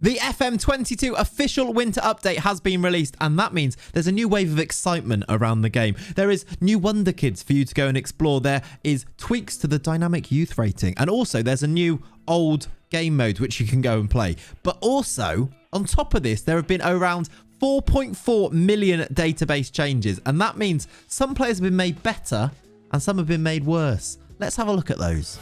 The FM22 official winter update has been released, and that means there's a new wave of excitement around the game. There is new wonder kids for you to go and explore. There is tweaks to the dynamic youth rating, and also there's a new old game mode which you can go and play. But also, on top of this, there have been around 4.4 million database changes, and that means some players have been made better and some have been made worse. Let's have a look at those.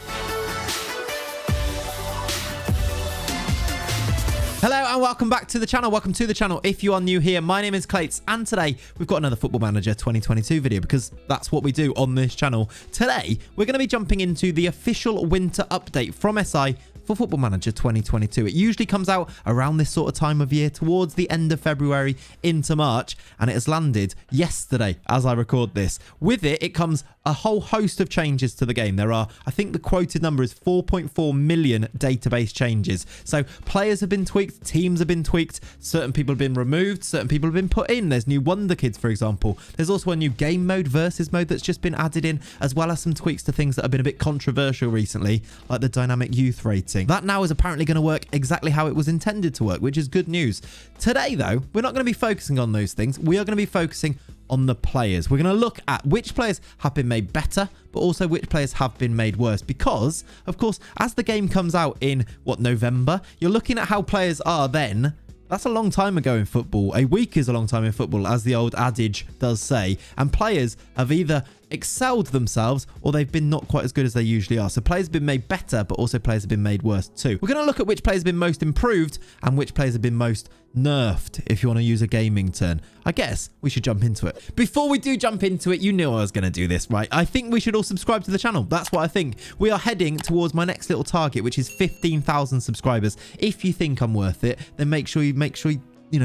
Hello and welcome back to the channel. Welcome to the channel if you are new here. My name is Clayts, and today we've got another Football Manager 2022 video because that's what we do on this channel. Today, we're going to be jumping into the official winter update from SI for Football Manager 2022. It usually comes out around this sort of time of year, towards the end of February into March, and it has landed yesterday as I record this. With it, it comes a whole host of changes to the game. There are, I think the quoted number is 4.4 million database changes. So players have been tweaked, teams have been tweaked, certain people have been removed, certain people have been put in. There's new wonder kids, for example. There's also a new game mode, versus mode, that's just been added in, as well as some tweaks to things that have been a bit controversial recently, like the dynamic youth rating. That now is apparently going to work exactly how it was intended to work, which is good news. Today, though, we're not going to be focusing on those things. We are going to be focusing on the players. We're going to look at which players have been made better, but also which players have been made worse. Because, of course, as the game comes out in, November, you're looking at how players are then. That's a long time ago in football. A week is a long time in football, as the old adage does say. And players have either excelled themselves or they've been not quite as good as they usually are. So players have been made better, but also players have been made worse too. We're going to look at which players have been most improved and which players have been most nerfed, if you want to use a gaming term. I guess we should jump into it. Before we do jump into it, you knew I was going to do this, right? I think we should all subscribe to the channel. That's what I think. We are heading towards my next little target, which is 15,000 subscribers. If you think I'm worth it, then make sure you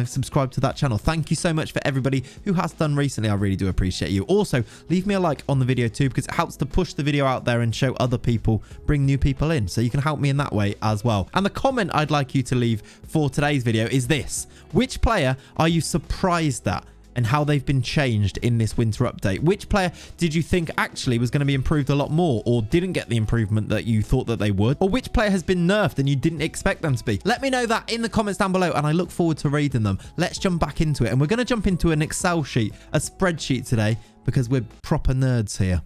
subscribe to that channel. Thank you so much for everybody who has done recently. I really do appreciate you. Also, leave me a like on the video too, because it helps to push the video out there and show other people, bring new people in. So you can help me in that way as well. And the comment I'd like you to leave for today's video is this: which player are you surprised at and how they've been changed in this winter update? Which player did you think actually was going to be improved a lot more, or didn't get the improvement that you thought that they would? Or which player has been nerfed and you didn't expect them to be? Let me know that in the comments down below, and I look forward to reading them. Let's jump back into it, and we're going to jump into an Excel sheet, a spreadsheet today, because we're proper nerds here.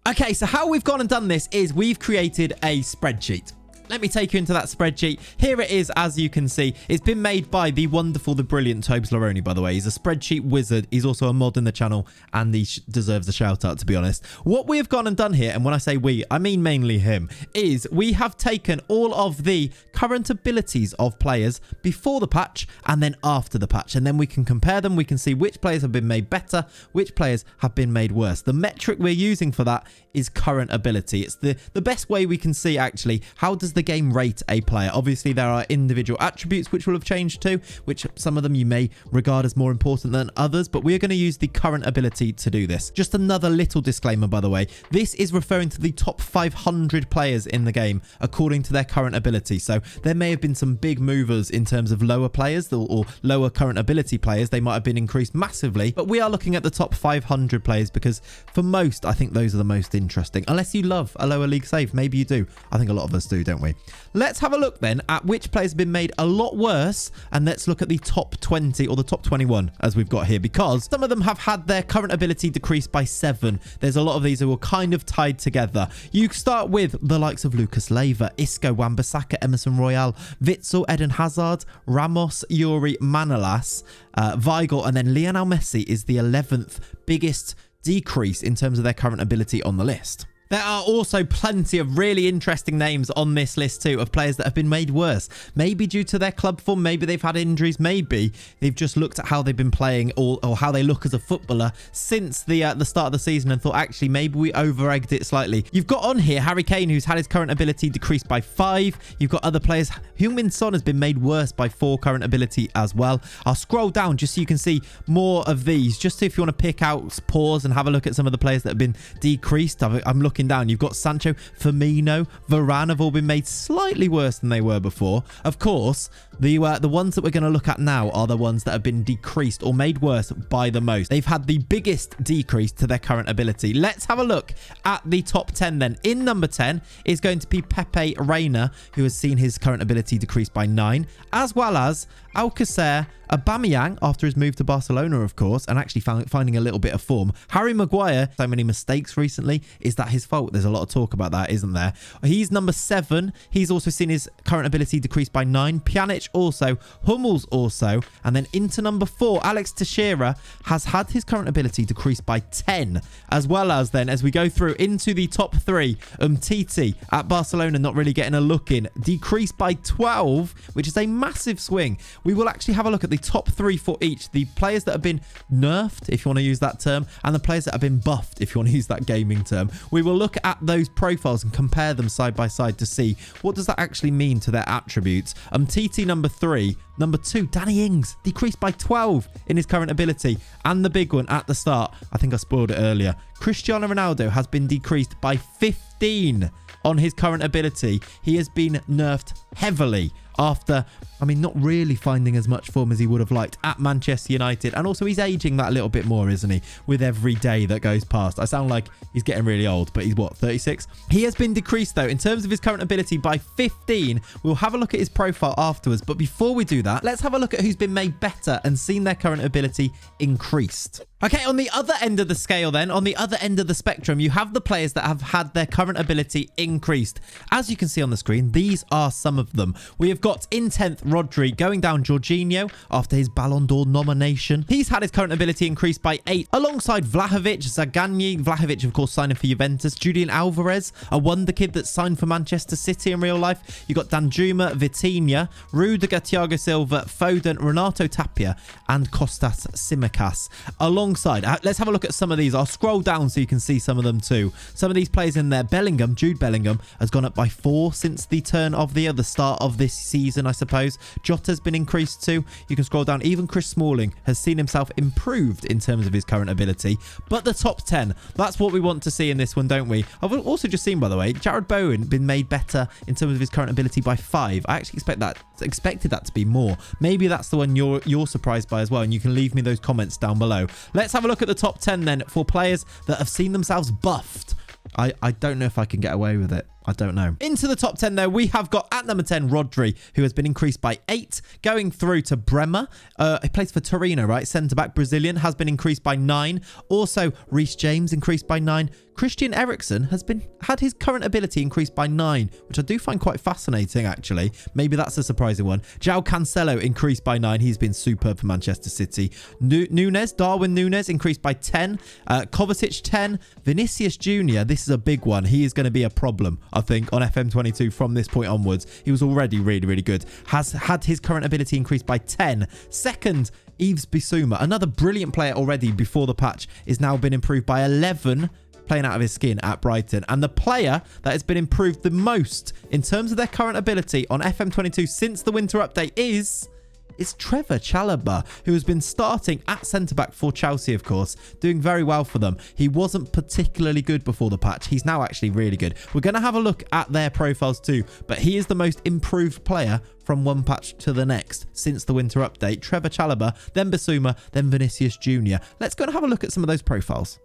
Okay, so how we've gone and done this is we've created a spreadsheet. Let me take you into that spreadsheet. Here it is, as you can see. It's been made by the wonderful, the brilliant Tobes Laroni, by the way. He's a spreadsheet wizard. He's also a mod in the channel, and he deserves a shout out, to be honest. What we have gone and done here, and when I say we, I mean mainly him, is we have taken all of the current abilities of players before the patch and then after the patch, and then we can compare them. We can see which players have been made better, which players have been made worse. The metric we're using for that is current ability. It's the best way we can see, actually, how does the game rate a player. Obviously, there are individual attributes which will have changed too, which some of them you may regard as more important than others, but we're going to use the current ability to do this. Just another little disclaimer, by the way. This is referring to the top 500 players in the game according to their current ability. So there may have been some big movers in terms of lower players or lower current ability players. They might have been increased massively, but we are looking at the top 500 players because for most, I think those are the most interesting. Unless you love a lower league save. Maybe you do. I think a lot of us do, don't we? Let's have a look then at which players have been made a lot worse, and let's look at the top 20 or the top 21 as we've got here, because some of them have had their current ability decreased by 7. There's a lot of these who are kind of tied together. You start with the likes of Lucas Leiva, Isco, Wan-Bissaka, Emerson Royale, Witsel, Eden Hazard, Ramos, Yuri, Manolas, Weigl, and then Lionel Messi is the 11th biggest decrease in terms of their current ability on the list. There are also plenty of really interesting names on this list too, of players that have been made worse. Maybe due to their club form, maybe they've had injuries, maybe they've just looked at how they've been playing or how they look as a footballer since the start of the season and thought, actually, maybe we over-egged it slightly. You've got on here Harry Kane, who's had his current ability decreased by 5. You've got other players. Heung-min Son has been made worse by 4 current ability as well. I'll scroll down just so you can see more of these, just if you want to pick out, pause and have a look at some of the players that have been decreased. I'm looking looking down, you've got Sancho, Firmino, Varane have all been made slightly worse than they were before. Of course, the ones that we're going to look at now are the ones that have been decreased or made worse by the most. They've had the biggest decrease to their current ability. Let's have a look at the top 10 then. In number 10 is going to be Pepe Reina, who has seen his current ability decrease by 9, as well as Alcacer, Aubameyang after his move to Barcelona, of course, and actually finding a little bit of form. Harry Maguire, so many mistakes recently. Is that his fault? There's a lot of talk about that, isn't there? He's number 7. He's also seen his current ability decrease by 9. Pjanic also. Hummels also. And then into number 4, Alex Teixeira has had his current ability decrease by 10. As well as then, as we go through into the top 3, Umtiti at Barcelona not really getting a look in. Decreased by 12, which is a massive swing. We will actually have a look at the top 3 for each. The players that have been nerfed, if you want to use that term, and the players that have been buffed, if you want to use that gaming term. We will look at those profiles and compare them side by side to see what does that actually mean to their attributes. TT number 3. Number 2, Danny Ings, decreased by 12 in his current ability. And the big one at the start, I think I spoiled it earlier, Cristiano Ronaldo has been decreased by 15 on his current ability. He has been nerfed heavily after, not really finding as much form as he would have liked at Manchester United. And also he's aging that a little bit more, isn't he? With every day that goes past. I sound like he's getting really old, but he's what, 36? He has been decreased though in terms of his current ability by 15. We'll have a look at his profile afterwards. But before we do that, let's have a look at who's been made better and seen their current ability increased. Okay, on the other end of the scale then, on the other end of the spectrum, you have the players that have had their current ability increased. As you can see on the screen, these are some of them. We have got in 10th, Rodri, going down Jorginho after his Ballon d'Or nomination. He's had his current ability increased by 8, alongside Vlahovic, Zaganyi, Vlahovic, of course, signing for Juventus, Julian Alvarez, a wonder kid that signed for Manchester City in real life. You got Danjuma, Vitinha, Rudiger, Thiago Silva, Foden, Renato Tapia, and Kostas Tsimikas. Alongside, let's have a look at some of these. I'll scroll down so you can see some of them too. Some of these players in there. Bellingham, Jude Bellingham, has gone up by 4 since the turn of the start of this season, I suppose. Jota's been increased too. You can scroll down. Even Chris Smalling has seen himself improved in terms of his current ability. But the top 10, that's what we want to see in this one, don't we? I've also just seen, by the way, Jared Bowen been made better in terms of his current ability by 5. I actually expected that to be more. Maybe that's the one you're surprised by as well, and you can leave me those comments down below. Let's have a look at the top 10 then for players that have seen themselves buffed. I don't know if I can get away with it. I don't know. Into the top 10 though, we have got at number 10, Rodri, who has been increased by 8. Going through to Bremer. He plays for Torino, right? Centre-back, Brazilian, has been increased by 9. Also, Reece James increased by 9. Christian Eriksen has had his current ability increased by 9, which I do find quite fascinating, actually. Maybe that's a surprising one. João Cancelo increased by 9. He's been superb for Manchester City. Darwin Núñez increased by 10. Kovacic 10. Vinicius Jr., this is a big one. He is going to be a problem, I think, on FM22 from this point onwards. He was already really, really good. Has had his current ability increased by 10. Second, Yves Bissouma, another brilliant player already before the patch, is now been improved by 11, playing out of his skin at Brighton. And the player that has been improved the most in terms of their current ability on FM22 since the winter update is Trevor Chalobah, who has been starting at centre-back for Chelsea, of course, doing very well for them. He wasn't particularly good before the patch. He's now actually really good. We're going to have a look at their profiles too, but he is the most improved player from one patch to the next since the winter update. Trevor Chalobah, then Bissouma, then Vinicius Jr. Let's go and have a look at some of those profiles.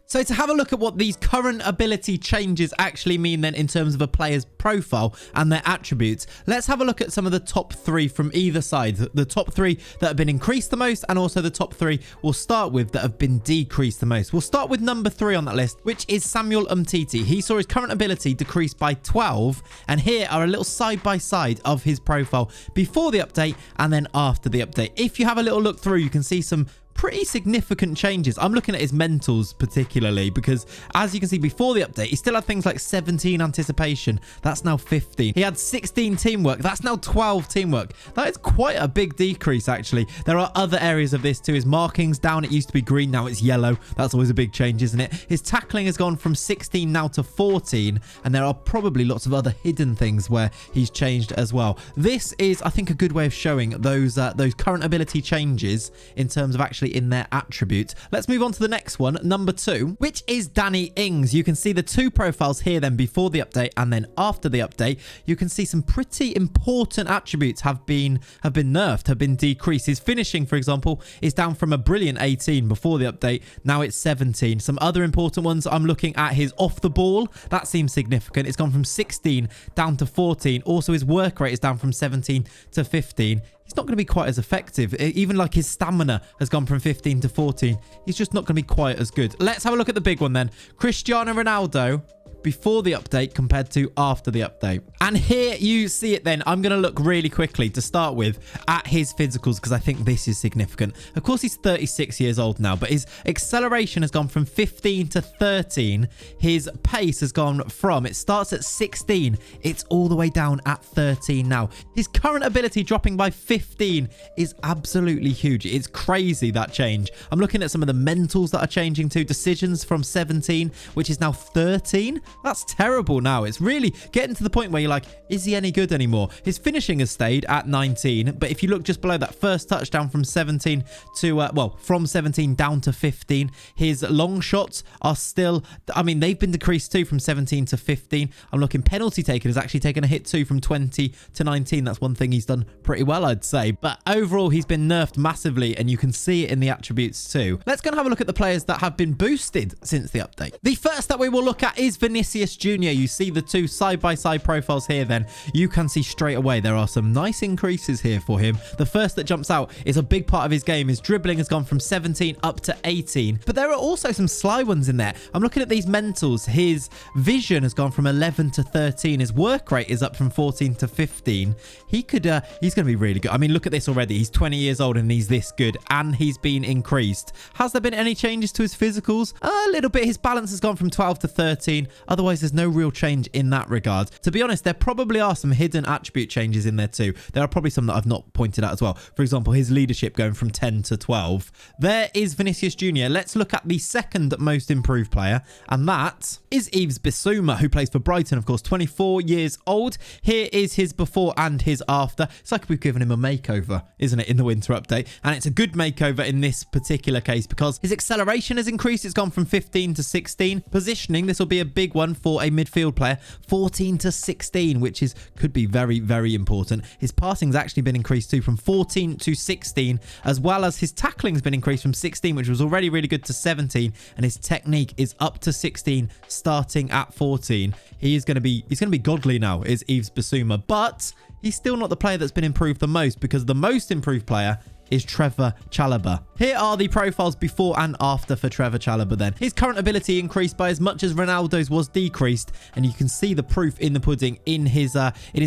So to have a look at what these current ability changes actually mean then in terms of a player's profile and their attributes, let's have a look at some of the top 3 from either side. The top 3 that have been increased the most, and also the top 3 we'll start with that have been decreased the most. We'll start with number 3 on that list, which is Samuel Umtiti. He saw his current ability decrease by 12, and here are a little side-by-side of his profile before the update and then after the update. If you have a little look through, you can see some pretty significant changes. I'm looking at his mentals particularly because, as you can see, before the update, he still had things like 17 anticipation. That's now 15. He had 16 teamwork. That's now 12 teamwork. That is quite a big decrease, actually. There are other areas of this too. His markings down. It used to be green. Now it's yellow. That's always a big change, isn't it? His tackling has gone from 16 now to 14. And there are probably lots of other hidden things where he's changed as well. This is, I think, a good way of showing those current ability changes in terms of actually actually in their attributes. Let's move on to the next one, number 2, which is Danny Ings. You can see the 2 profiles here then before the update and then after the update. You can see some pretty important attributes have been nerfed, have been decreased. His finishing, for example, is down from a brilliant 18 before the update. Now it's 17. Some other important ones, I'm looking at his off the ball. That seems significant. It's gone from 16 down to 14. Also, his work rate is down from 17 to 15. He's not going to be quite as effective. Even like his stamina has gone from 15 to 14. He's just not going to be quite as good. Let's have a look at the big one then. Cristiano Ronaldo before the update compared to after the update. And here you see it then. I'm going to look really quickly to start with at his physicals because I think this is significant. Of course, he's 36 years old now, but his acceleration has gone from 15 to 13. His pace has gone from, it starts at 16. It's all the way down at 13 now. His current ability dropping by 15 is absolutely huge. It's crazy, that change. I'm looking at some of the mentals that are changing too. Decisions from 17, which is now 13. That's terrible now. It's really getting to the point where you're like, is he any good anymore? His finishing has stayed at 19, but if you look just below that first touchdown from 17 to, from 17 down to 15, his long shots are still, I mean, they've been decreased too from 17 to 15. I'm looking, penalty taken has actually taken a hit too from 20 to 19. That's one thing he's done pretty well, I'd say. But overall, he's been nerfed massively, and you can see it in the attributes too. Let's go and have a look at the players that have been boosted since the update. The first that we will look at is Vinicius Jr. You see the 2 side-by-side profiles here then. You can see straight away there are some nice increases here for him. The first that jumps out is a big part of his game. His dribbling has gone from 17 up to 18. But there are also some sly ones in there. I'm looking at these mentals. His vision has gone from 11 to 13. His work rate is up from 14 to 15. He's going to be really good. I mean, look at this already. He's 20 years old and he's this good, and he's been increased. Has there been any changes to his physicals? A little bit. His balance has gone from 12 to 13. Otherwise, there's no real change in that regard. To be honest, there probably are some hidden attribute changes in there too. There are probably some that I've not pointed out as well. For example, his leadership going from 10 to 12. There is Vinicius Jr. Let's look at the second most improved player, and that is Yves Bissouma, who plays for Brighton, of course, 24 years old. Here is his before and his after. It's like we've given him a makeover, isn't it, in the winter update? And it's a good makeover in this particular case because his acceleration has increased. It's gone from 15 to 16. Positioning, this will be a big one for a midfield player, 14 to 16, which could be very, very important. His passing's actually been increased too from 14 to 16, as well as his tackling's been increased from 16, which was already really good, to 17, and his technique is up to 16, starting at 14. He's going to be godly now, is Yves Bissouma, but he's still not the player that's been improved the most, because the most improved player is Trevor Chalobah. Here are the profiles before and after for Trevor Chalobah then. His current ability increased by as much as Ronaldo's was decreased, and you can see the proof in the pudding in his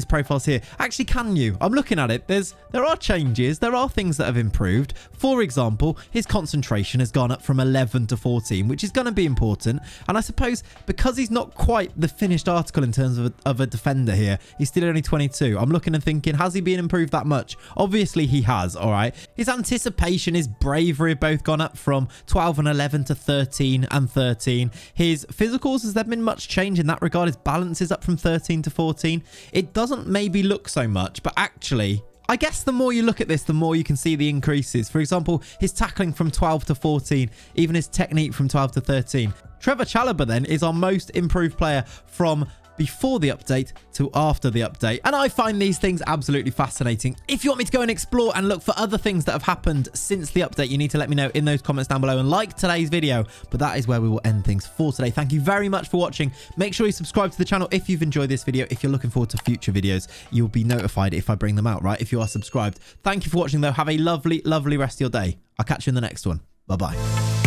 profiles here. Actually, can you? I'm looking at it. There are changes. There are things that have improved. For example, his concentration has gone up from 11 to 14, which is going to be important. And I suppose because he's not quite the finished article in terms of a defender here, he's still only 22. I'm looking and thinking, has he been improved that much? Obviously, he has, all right? His anticipation, his bravery have both gone up from 12 and 11 to 13 and 13. His physicals, has there been much change in that regard? His balance is up from 13 to 14. It doesn't maybe look so much, but actually, I guess the more you look at this, the more you can see the increases. For example, his tackling from 12 to 14, even his technique from 12 to 13. Trevor Chalobah then is our most improved player from before the update to after the update. And I find these things absolutely fascinating. If you want me to go and explore and look for other things that have happened since the update, you need to let me know in those comments down below and like today's video. But that is where we will end things for today. Thank you very much for watching. Make sure you subscribe to the channel if you've enjoyed this video. If you're looking forward to future videos, you'll be notified if I bring them out, right? If you are subscribed. Thank you for watching though. Have a lovely, lovely rest of your day. I'll catch you in the next one. Bye-bye.